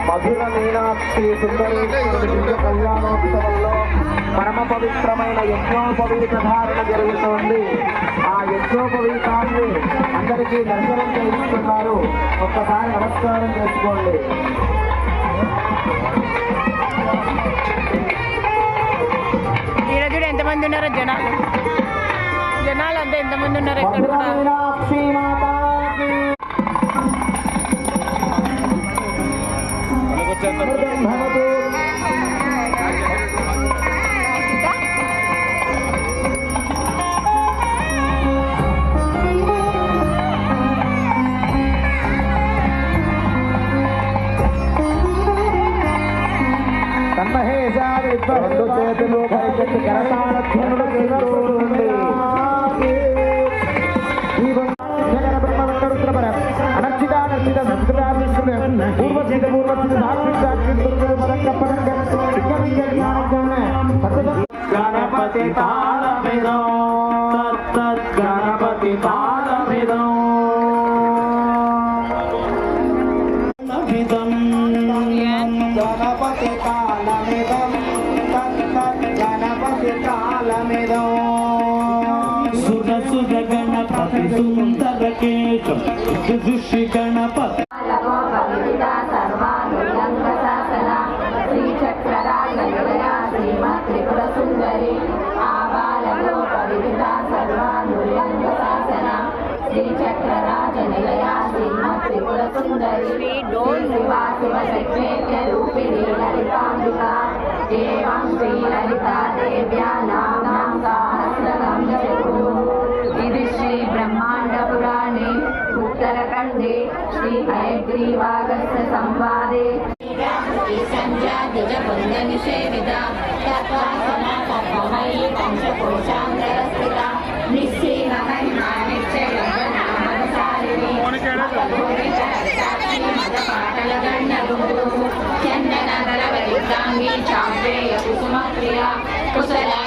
మధుర మీనాక్షి సుందరేశ్వరుడి కళ్యాణోత్సవంలో పరమ పవిత్రమైన యజ్ఞోపవీత ధారణ జరుగుతోంది. ఆ యజ్ఞోపవీతాన్ని అందరికీ దర్శనం చేయిస్తున్నారు. ఒక్కసారి నమస్కారం చేసుకోండి. చూడు ఎంతమంది ఉన్నారో జనాలు అంతా ఎంతమంది ఉన్నారు ఎక్కడ కూడా. రెండు చేతులు పైకెత్తి కరతాళధ్వనులు చేస్తూ ఉండి అనర్చిత పూర్వసిద్ధ గణపతి తాళమిదో గణపతి తాళమిదో గణపతి తాళమిదం గణపతి తాళమిదం సుర సుర గణపతి సుందర కేశం ఋషి గణపతి ఇది శ్రీ బ్రహ్మాండ పురాణే उत्तरखंडे श्री हयग्रीवागस्य संवादे संजातुजबन्धनिषेविता तत्त्वासना तत्त्वमयी पंचकोशान्तरस्थिता निश्चयमहिमानिश्चयनामसारिणी चन्दनगरवरिताङ्गी चाम्पेय कुसुमप्रिया कुशला